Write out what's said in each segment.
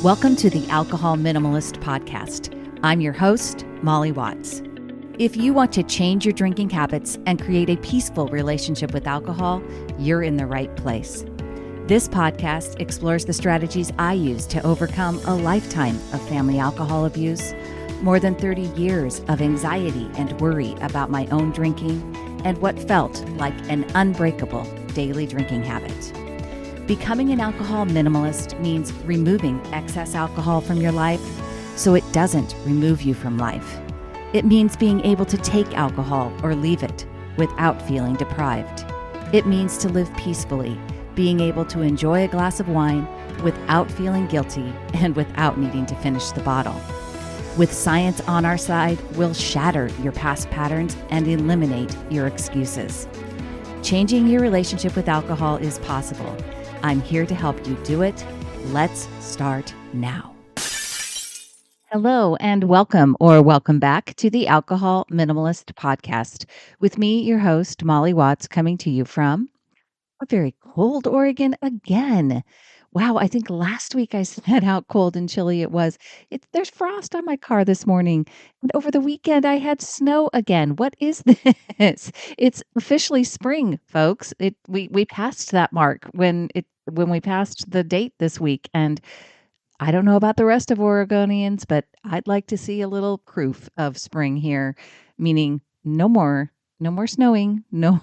Welcome to the Alcohol Minimalist Podcast. I'm your host, Molly Watts. If you want to change your drinking habits and create a peaceful relationship with alcohol, you're in the right place. This podcast explores the strategies I use to overcome a lifetime of family alcohol abuse, more than 30 years of anxiety and worry about my own drinking, and what felt like an unbreakable daily drinking habit. Becoming an alcohol minimalist means removing excess alcohol from your life so it doesn't remove you from life. It means being able to take alcohol or leave it without feeling deprived. It means to live peacefully, being able to enjoy a glass of wine without feeling guilty and without needing to finish the bottle. With science on our side, we'll shatter your past patterns and eliminate your excuses. Changing your relationship with alcohol is possible. I'm here to help you do it. Let's start now. Hello and welcome back to the Alcohol Minimalist Podcast with me, your host, Molly Watts, coming to you from a very cold Oregon again. Wow, I think last week I said how cold and chilly it was. There's frost on my car this morning. And over the weekend, I had snow again. What is this? It's officially spring, folks. We passed that mark when we passed the date this week. And I don't know about the rest of Oregonians, but I'd like to see a little proof of spring here, meaning no more snowing, no,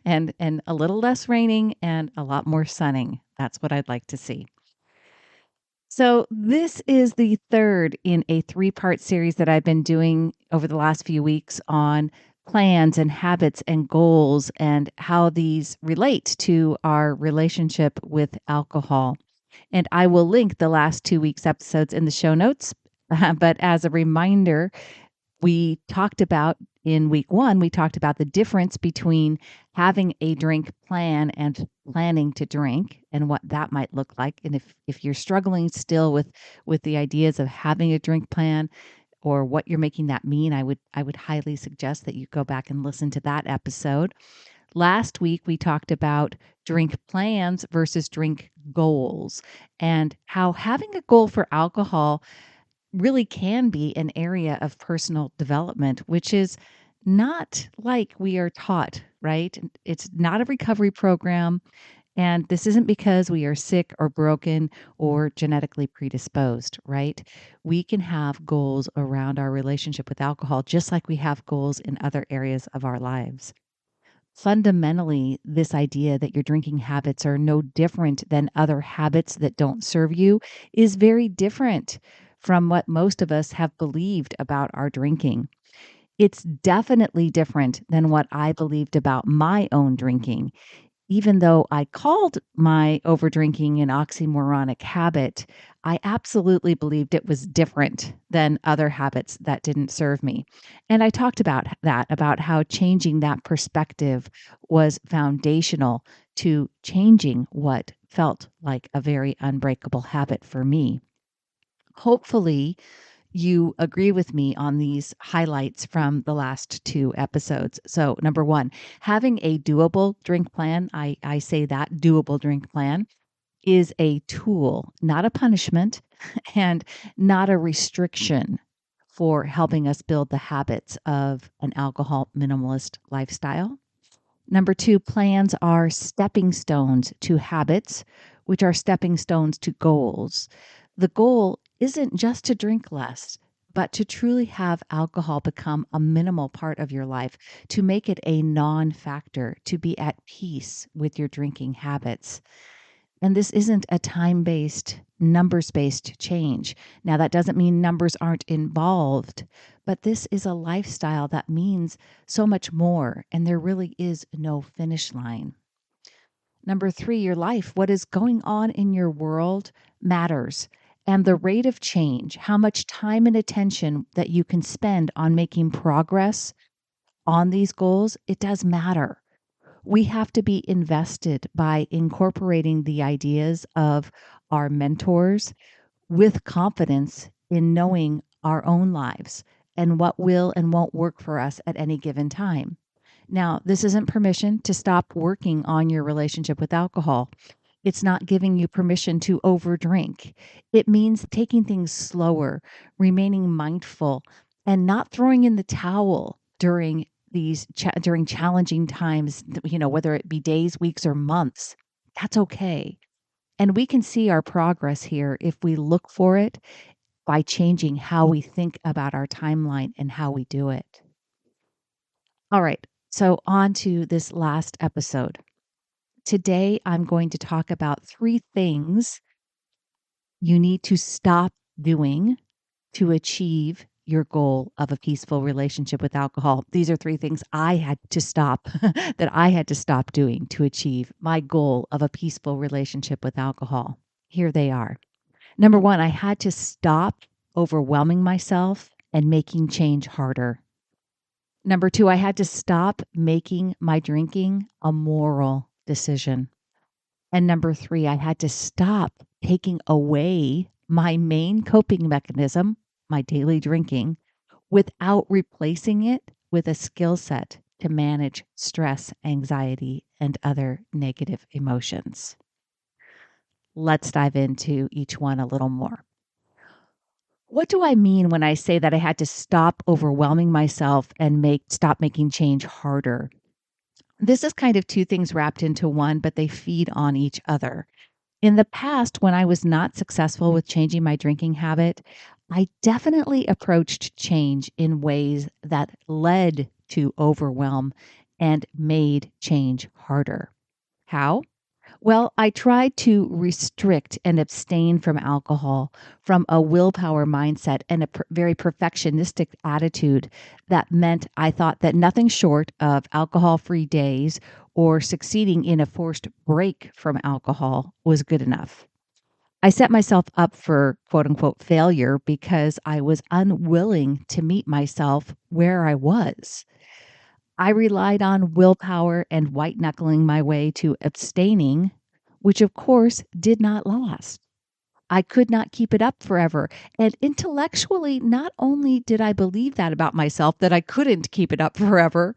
and a little less raining and a lot more sunning. That's what I'd like to see. So this is the third in a 3-part series that I've been doing over the last few weeks on plans and habits and goals and how these relate to our relationship with alcohol. And I will link the last 2 weeks' episodes in the show notes. But as a reminder, in week 1, we talked about the difference between having a drink plan and planning to drink and what that might look like. And if you're struggling still with the ideas of having a drink plan or what you're making that mean, I would highly suggest that you go back and listen to that episode. Last week, we talked about drink plans versus drink goals and how having a goal for alcohol really can be an area of personal development, which is not like we are taught, right? It's not a recovery program. And this isn't because we are sick or broken or genetically predisposed, right? We can have goals around our relationship with alcohol, just like we have goals in other areas of our lives. Fundamentally, this idea that your drinking habits are no different than other habits that don't serve you is very different from what most of us have believed about our drinking. It's definitely different than what I believed about my own drinking. Even though I called my overdrinking an oxymoronic habit, I absolutely believed it was different than other habits that didn't serve me. And I talked about how changing that perspective was foundational to changing what felt like a very unbreakable habit for me. Hopefully, you agree with me on these highlights from the last 2 episodes. So, number 1, having a doable drink plan, I say that doable drink plan is a tool, not a punishment, and not a restriction for helping us build the habits of an alcohol minimalist lifestyle. Number 2, plans are stepping stones to habits, which are stepping stones to goals. The goal isn't just to drink less, but to truly have alcohol become a minimal part of your life, to make it a non-factor, to be at peace with your drinking habits. And this isn't a time-based, numbers-based change. Now, that doesn't mean numbers aren't involved, but this is a lifestyle that means so much more, and there really is no finish line. Number 3, your life, what is going on in your world matters. And the rate of change, how much time and attention that you can spend on making progress on these goals, it does matter. We have to be invested by incorporating the ideas of our mentors with confidence in knowing our own lives and what will and won't work for us at any given time. Now, this isn't permission to stop working on your relationship with alcohol. It's not giving you permission to overdrink. It means taking things slower, remaining mindful, and not throwing in the towel during during challenging times, whether it be days, weeks, or months. That's okay. And we can see our progress here if we look for it by changing how we think about our timeline and how we do it. All right. So, on to this last episode. Today, I'm going to talk about 3 things you need to stop doing to achieve your goal of a peaceful relationship with alcohol. These are 3 things I had to stop, that I had to stop doing to achieve my goal of a peaceful relationship with alcohol. Here they are. Number 1, I had to stop overwhelming myself and making change harder. Number 2, I had to stop making my drinking a moral decision. And number 3, I had to stop taking away my main coping mechanism, my daily drinking, without replacing it with a skill set to manage stress, anxiety, and other negative emotions. Let's dive into each one a little more. What do I mean when I say that I had to stop overwhelming myself and stop making change harder? This is kind of 2 things wrapped into one, but they feed on each other. In the past, when I was not successful with changing my drinking habit, I definitely approached change in ways that led to overwhelm and made change harder. How? Well, I tried to restrict and abstain from alcohol from a willpower mindset and a very perfectionistic attitude that meant I thought that nothing short of alcohol free days or succeeding in a forced break from alcohol was good enough. I set myself up for quote unquote failure because I was unwilling to meet myself where I was. I relied on willpower and white knuckling my way to abstaining, which of course did not last. I could not keep it up forever. And intellectually, not only did I believe that about myself, that I couldn't keep it up forever,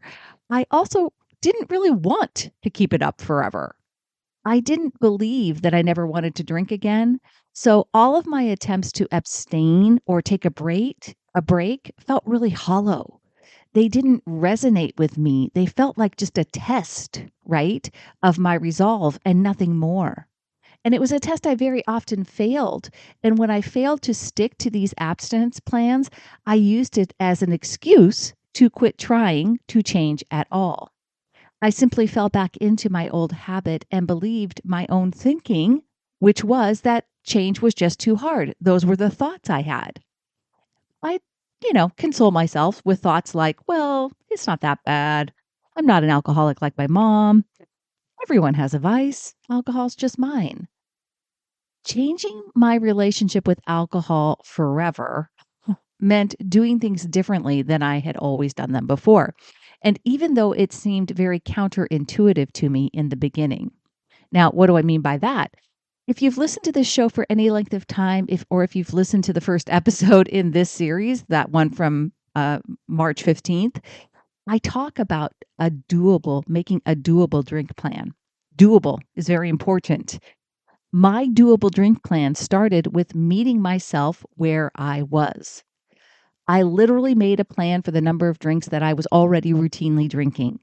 I also didn't really want to keep it up forever. I didn't believe that I never wanted to drink again. So all of my attempts to abstain or take a break felt really hollow. They didn't resonate with me. They felt like just a test, right, of my resolve and nothing more. And it was a test I very often failed. And when I failed to stick to these abstinence plans, I used it as an excuse to quit trying to change at all. I simply fell back into my old habit and believed my own thinking, which was that change was just too hard. Those were the thoughts I had. I, console myself with thoughts like, well, it's not that bad. I'm not an alcoholic like my mom. Everyone has a vice. Alcohol's just mine. Changing my relationship with alcohol forever meant doing things differently than I had always done them before. And even though it seemed very counterintuitive to me in the beginning. Now, what do I mean by that? If you've listened to this show for any length of time, if you've listened to the first episode in this series, that one from March 15th, I talk about making a doable drink plan. Doable is very important. My doable drink plan started with meeting myself where I was. I literally made a plan for the number of drinks that I was already routinely drinking.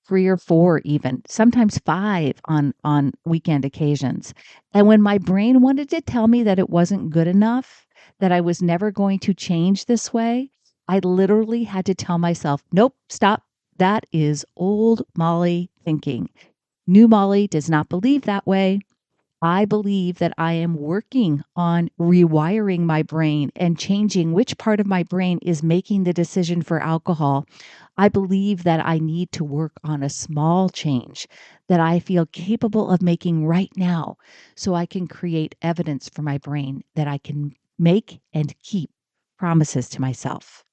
3 or 4 even, sometimes 5 on weekend occasions. And when my brain wanted to tell me that it wasn't good enough, that I was never going to change this way, I literally had to tell myself, "Nope, stop. That is old Molly thinking. New Molly does not believe that way. I believe that I am working on rewiring my brain and changing which part of my brain is making the decision for alcohol. I believe that I need to work on a small change that I feel capable of making right now so I can create evidence for my brain that I can make and keep promises to myself.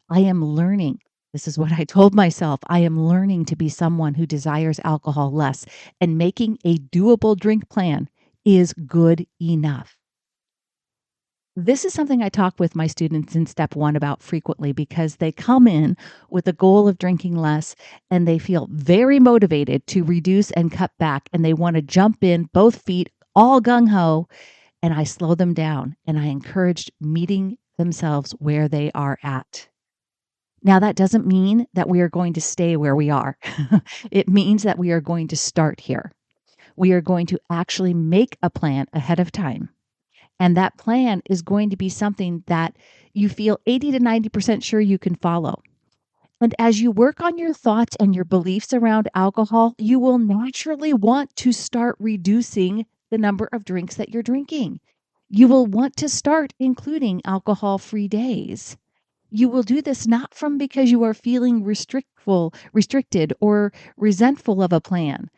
I am learning. This is what I told myself. I am learning to be someone who desires alcohol less, and making a doable drink plan is good enough. This is something I talk with my students in step 1 about frequently because they come in with a goal of drinking less and they feel very motivated to reduce and cut back, and they wanna jump in, both feet all gung ho, and I slow them down and I encourage meeting themselves where they are at. Now, that doesn't mean that we are going to stay where we are. It means that we are going to start here. We are going to actually make a plan ahead of time. And that plan is going to be something that you feel 80 to 90% sure you can follow. And as you work on your thoughts and your beliefs around alcohol, you will naturally want to start reducing the number of drinks that you're drinking. You will want to start including alcohol free days. You will do this not from because you are feeling restricted, or resentful of a plan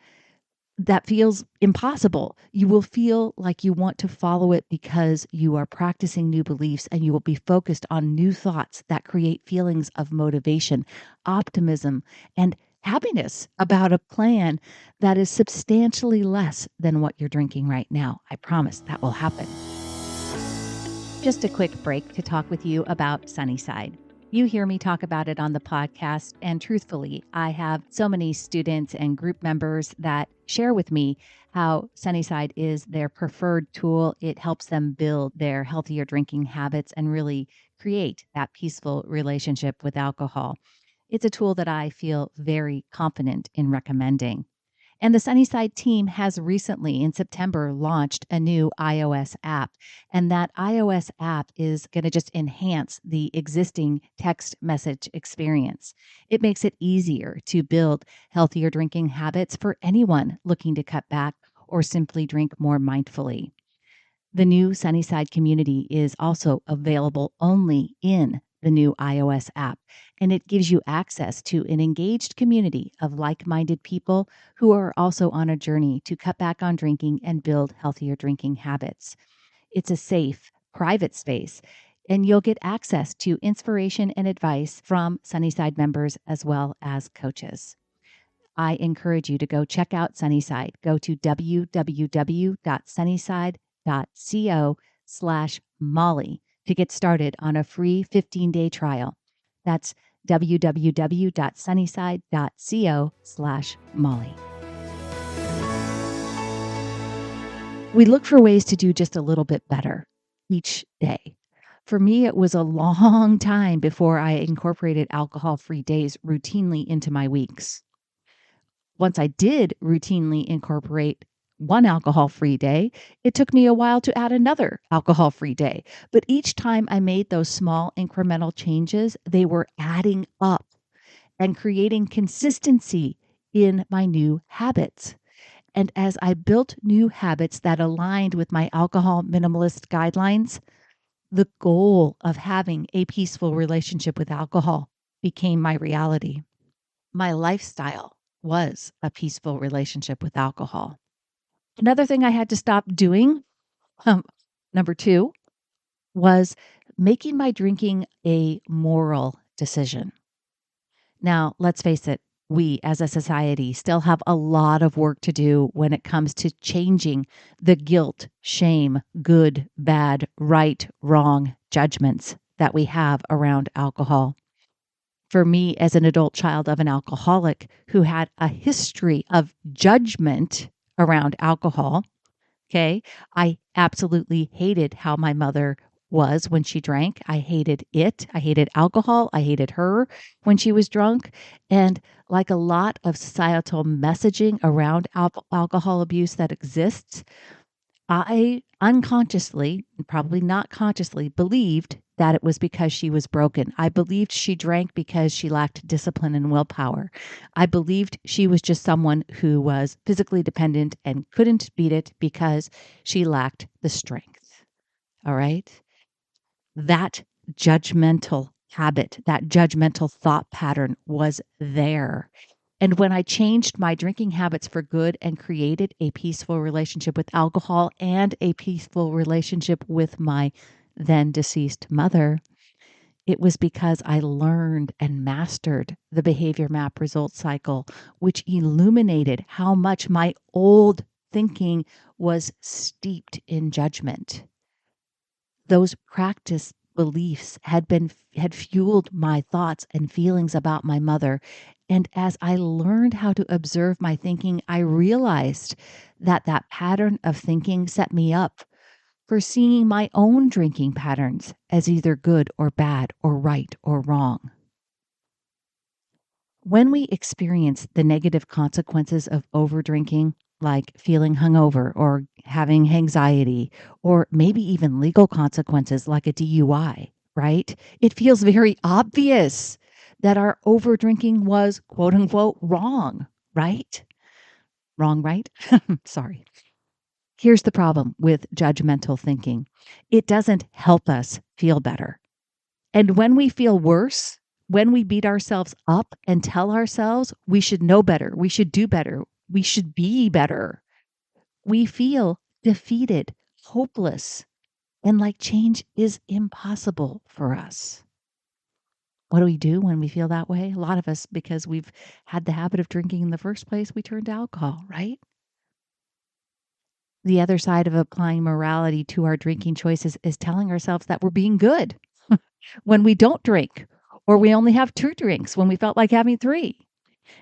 that feels impossible. You will feel like you want to follow it because you are practicing new beliefs and you will be focused on new thoughts that create feelings of motivation, optimism, and happiness about a plan that is substantially less than what you're drinking right now. I promise that will happen. Just a quick break to talk with you about Sunnyside. You hear me talk about it on the podcast, and truthfully, I have so many students and group members that share with me how Sunnyside is their preferred tool. It helps them build their healthier drinking habits and really create that peaceful relationship with alcohol. It's a tool that I feel very confident in recommending. And the Sunnyside team has recently, in September, launched a new iOS app. And that iOS app is going to just enhance the existing text message experience. It makes it easier to build healthier drinking habits for anyone looking to cut back or simply drink more mindfully. The new Sunnyside community is also available only in the new iOS app, and it gives you access to an engaged community of like minded people who are also on a journey to cut back on drinking and build healthier drinking habits. It's a safe, private space, and you'll get access to inspiration and advice from Sunnyside members as well as coaches. I encourage you to go check out Sunnyside. Go to www.sunnyside.co/Molly to get started on a free 15-day trial. That's www.sunnyside.co/Molly. We look for ways to do just a little bit better each day. For me, it was a long time before I incorporated alcohol-free days routinely into my weeks. Once I did routinely incorporate one alcohol-free day, it took me a while to add another alcohol-free day. But each time I made those small incremental changes, they were adding up and creating consistency in my new habits. And as I built new habits that aligned with my alcohol minimalist guidelines, the goal of having a peaceful relationship with alcohol became my reality. My lifestyle was a peaceful relationship with alcohol. Another thing I had to stop doing, um, number 2, was making my drinking a moral decision. Now, let's face it, we as a society still have a lot of work to do when it comes to changing the guilt, shame, good, bad, right, wrong judgments that we have around alcohol. For me, as an adult child of an alcoholic who had a history of judgment around alcohol, okay, I absolutely hated how my mother was when she drank. I hated it. I hated alcohol. I hated her when she was drunk. And like a lot of societal messaging around alcohol abuse that exists, I unconsciously, and probably not consciously, believed that it was because she was broken. I believed she drank because she lacked discipline and willpower. I believed she was just someone who was physically dependent and couldn't beat it because she lacked the strength. All right? That judgmental habit, that judgmental thought pattern was there. And when I changed my drinking habits for good and created a peaceful relationship with alcohol and a peaceful relationship with my then deceased mother, it was because I learned and mastered the behavior map result cycle, which illuminated how much my old thinking was steeped in judgment. Those practice beliefs had fueled my thoughts and feelings about my mother. And as I learned how to observe my thinking, I realized that that pattern of thinking set me up for seeing my own drinking patterns as either good or bad or right or wrong. When we experience the negative consequences of overdrinking, like feeling hungover or having anxiety, or maybe even legal consequences like a DUI, right? It feels very obvious that our overdrinking was quote unquote wrong, right? Wrong, right? Sorry. Here's the problem with judgmental thinking it doesn't help us feel better. And when we feel worse, when we beat ourselves up and tell ourselves we should know better, we should do better, we should be better, we feel defeated, hopeless, and like change is impossible for us. What do we do when we feel that way? A lot of us, because we've had the habit of drinking in the first place, we turn to alcohol, right? The other side of applying morality to our drinking choices is telling ourselves that we're being good when we don't drink, or we only have 2 drinks when we felt like having 3.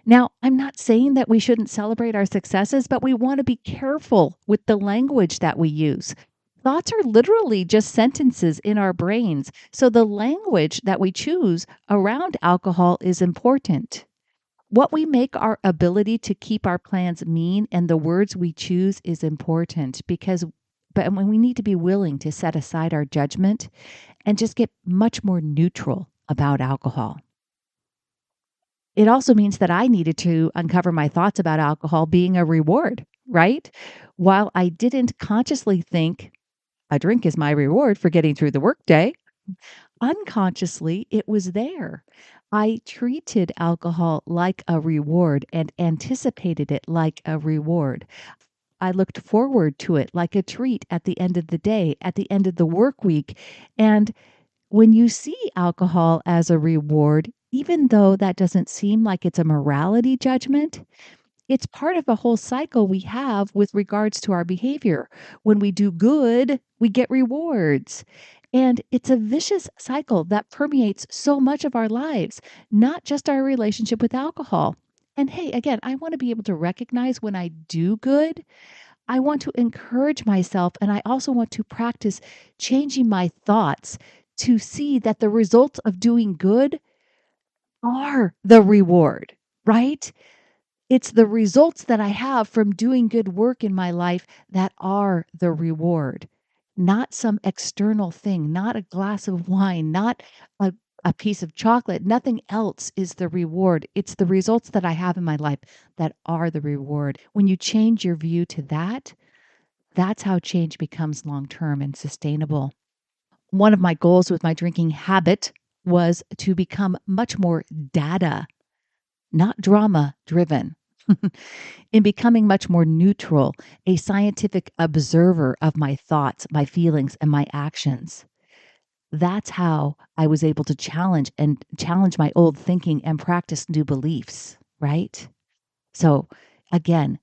Now, I'm not saying that we shouldn't celebrate our successes, but we want to be careful with the language that we use. Thoughts are literally just sentences in our brains. So the language that we choose around alcohol is important. What we make our ability to keep our plans mean and the words we choose is important but when we need to be willing to set aside our judgment and just get much more neutral about alcohol. It also means that I needed to uncover my thoughts about alcohol being a reward, right? While I didn't consciously think a drink is my reward for getting through the workday, unconsciously it was there. I treated alcohol like a reward and anticipated it like a reward. I looked forward to it like a treat at the end of the day, at the end of the work week. And when you see alcohol as a reward, even though that doesn't seem like it's a morality judgment, it's part of a whole cycle we have with regards to our behavior. When we do good, we get rewards. And it's a vicious cycle that permeates so much of our lives, not just our relationship with alcohol. And hey, again, I want to be able to recognize when I do good. I want to encourage myself, and I also want to practice changing my thoughts to see that the results of doing good are the reward, right? It's the results that I have from doing good work in my life that are the reward, not some external thing, not a glass of wine, not a, a piece of chocolate. Nothing else is the reward. It's the results that I have in my life that are the reward. When you change your view to that, that's how change becomes long term and sustainable. One of my goals with my drinking habit was to become much more data, not drama driven. In becoming much more neutral, a scientific observer of my thoughts, my feelings, and my actions. That's how I was able to challenge my old thinking and practice new beliefs, right? So again,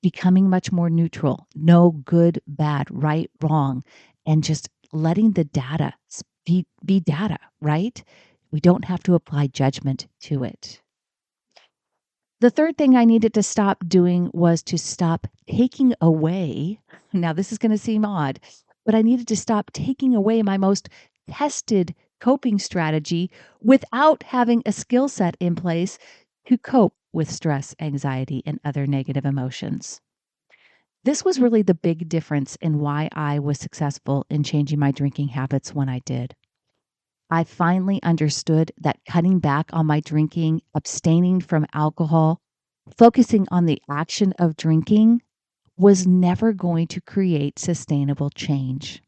becoming much more neutral, no good, bad, right, wrong, and just letting the data be data, right? We don't have to apply judgment to it. The third thing I needed to stop doing was to stop taking away. Now, this is going to seem odd, but I needed to stop taking away my most tested coping strategy without having a skill set in place to cope with stress, anxiety, and other negative emotions. This was really the big difference in why I was successful in changing my drinking habits when I did. I finally understood that cutting back on my drinking, abstaining from alcohol, focusing on the action of drinking was never going to create sustainable change.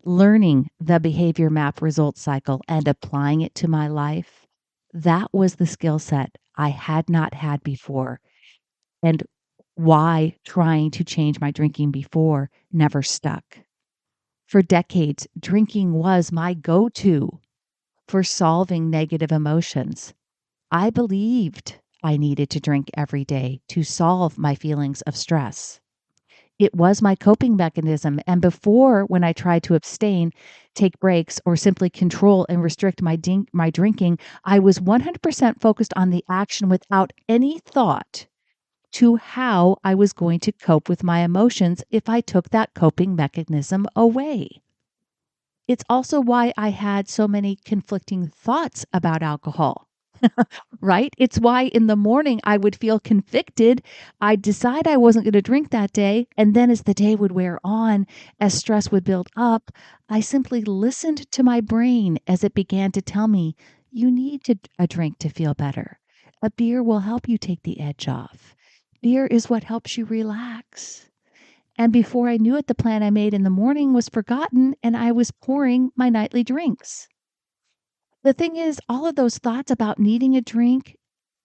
Learning the behavior map result cycle and applying it to my life, that was the skill set I had not had before. And why trying to change my drinking before never stuck. For decades, drinking was my go to for solving negative emotions. I believed I needed to drink every day to solve my feelings of stress. It was my coping mechanism, and before, when I tried to abstain, take breaks, or simply control and restrict my drinking, I was 100% focused on the action without any thought to how I was going to cope with my emotions if I took that coping mechanism away. It's also why I had so many conflicting thoughts about alcohol. Right? It's why in the morning I would feel convicted. I'd decide I wasn't going to drink that day. And then as the day would wear on, as stress would build up, I simply listened to my brain as it began to tell me, you need a drink to feel better. A beer will help you take the edge off. Beer is what helps you relax. And before I knew it, the plan I made in the morning was forgotten and I was pouring my nightly drinks. The thing is, all of those thoughts about needing a drink,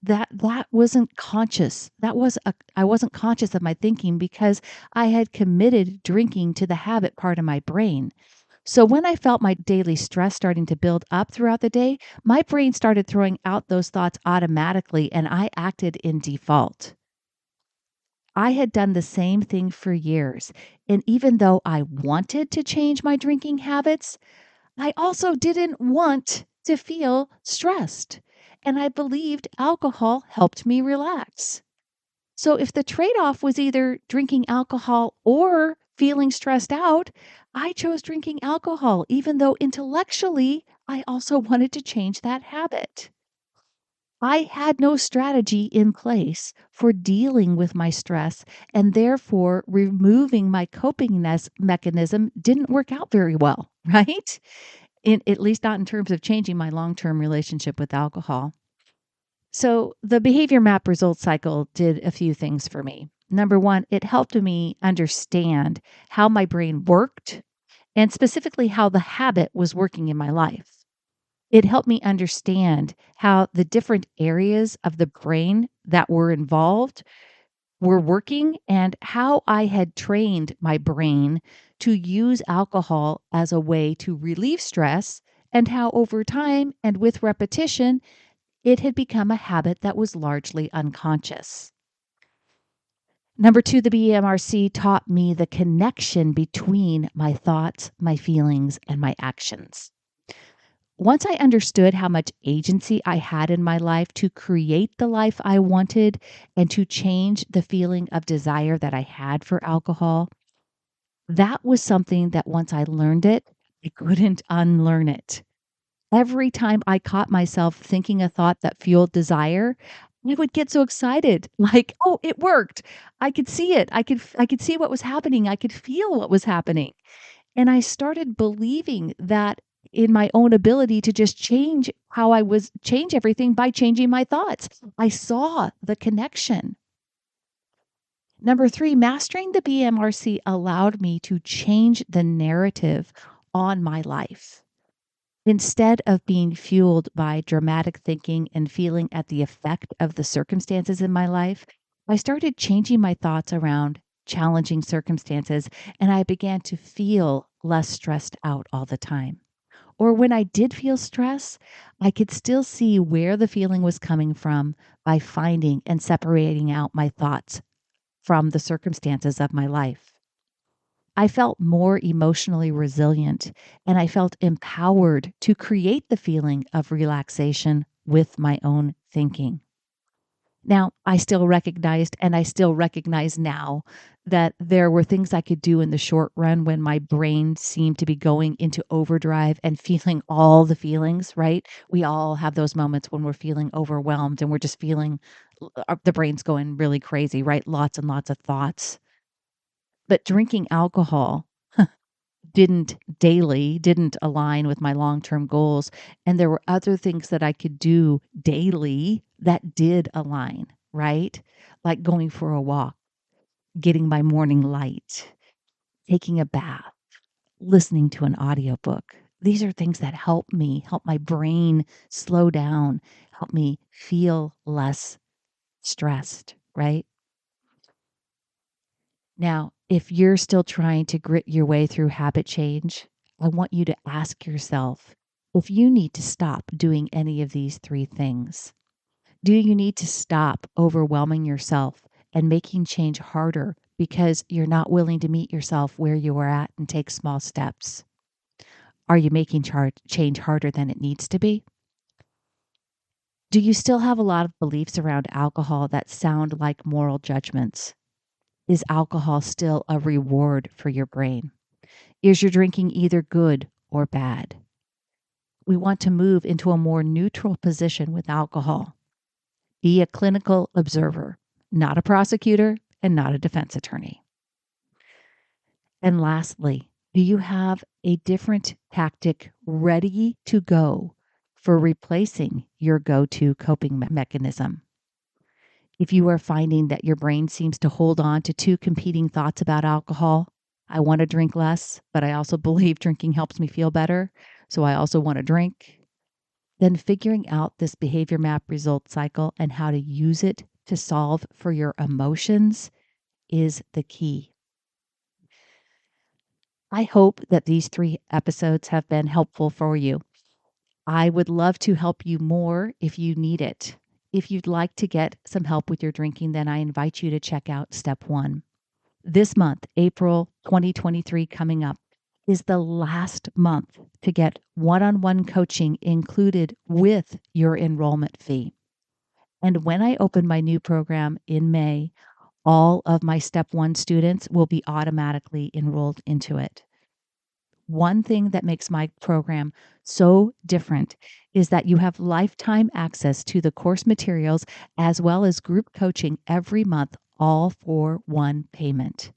that wasn't conscious. I wasn't conscious of my thinking because I had committed drinking to the habit part of my brain. So when I felt my daily stress starting to build up throughout the day, my brain started throwing out those thoughts automatically and I acted in default. I had done the same thing for years. And even though I wanted to change my drinking habits, I also didn't want to feel stressed, and I believed alcohol helped me relax. So if the trade off was either drinking alcohol or feeling stressed out, I chose drinking alcohol, even though intellectually I also wanted to change that habit. I had no strategy in place for dealing with my stress, and therefore removing my mechanism didn't work out very well, right? At least not in terms of changing my long-term relationship with alcohol. So the behavior map results cycle did a few things for me. Number one, it helped me understand how my brain worked and specifically how the habit was working in my life. It helped me understand how the different areas of the brain that were involved were working and how I had trained my brain to use alcohol as a way to relieve stress, and how over time and with repetition, it had become a habit that was largely unconscious. Number two, the BMRC taught me the connection between my thoughts, my feelings, and my actions. Once I understood how much agency I had in my life to create the life I wanted and to change the feeling of desire that I had for alcohol, that was something that once I learned it, I couldn't unlearn it. Every time I caught myself thinking a thought that fueled desire, I would get so excited, like, "Oh, it worked. I could see it. I could see what was happening. I could feel what was happening." And I started believing that in my own ability to just change everything by changing my thoughts. I saw the connection. Number three, mastering the BMRC allowed me to change the narrative on my life. Instead of being fueled by dramatic thinking and feeling at the effect of the circumstances in my life, I started changing my thoughts around challenging circumstances and I began to feel less stressed out all the time. Or when I did feel stress, I could still see where the feeling was coming from by finding and separating out my thoughts from the circumstances of my life. I felt more emotionally resilient and I felt empowered to create the feeling of relaxation with my own thinking. Now, I still recognized, and I still recognize now, that there were things I could do in the short run when my brain seemed to be going into overdrive and feeling all the feelings, right? We all have those moments when we're feeling overwhelmed and we're just feeling the brain's going really crazy, right? Lots and lots of thoughts. But drinking alcohol didn't align with my long-term goals, and there were other things that I could do daily that did align, right? Like going for a walk, getting my morning light, taking a bath, listening to an audiobook. These are things that help my brain slow down, help me feel less stressed, right? Now, if you're still trying to grit your way through habit change, I want you to ask yourself if you need to stop doing any of these three things. Do you need to stop overwhelming yourself and making change harder because you're not willing to meet yourself where you are at and take small steps? Are you making change harder than it needs to be? Do you still have a lot of beliefs around alcohol that sound like moral judgments? Is alcohol still a reward for your brain? Is your drinking either good or bad? We want to move into a more neutral position with alcohol. Be a clinical observer, not a prosecutor and not a defense attorney. And lastly, do you have a different tactic ready to go for replacing your go-to coping mechanism? If you are finding that your brain seems to hold on to two competing thoughts about alcohol, I want to drink less, but I also believe drinking helps me feel better, so I also want to drink, then figuring out this behavior map result cycle and how to use it to solve for your emotions is the key. I hope that these 3 episodes have been helpful for you. I would love to help you more if you need it. If you'd like to get some help with your drinking, then I invite you to check out Step 1. This month, April 2023 coming up, is the last month to get one-on-one coaching included with your enrollment fee. And when I open my new program in May, all of my Step 1 students will be automatically enrolled into it. One thing that makes my program so different is that you have lifetime access to the course materials as well as group coaching every month, all for one payment.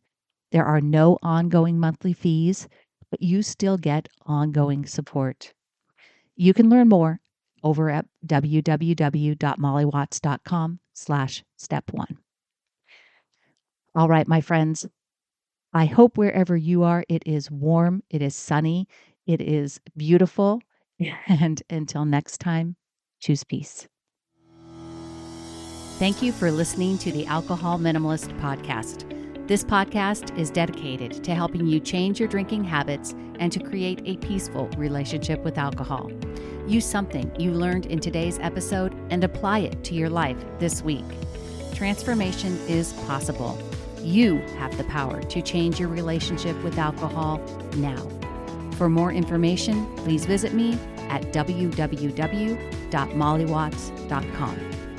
There are no ongoing monthly fees, but you still get ongoing support. You can learn more over at www.mollywatts.com/step1. All right, my friends, I hope wherever you are, it is warm, it is sunny, it is beautiful. And until next time, choose peace. Thank you for listening to the Alcohol Minimalist Podcast. This podcast is dedicated to helping you change your drinking habits and to create a peaceful relationship with alcohol. Use something you learned in today's episode and apply it to your life this week. Transformation is possible. You have the power to change your relationship with alcohol now. For more information, please visit me at www.mollywatts.com.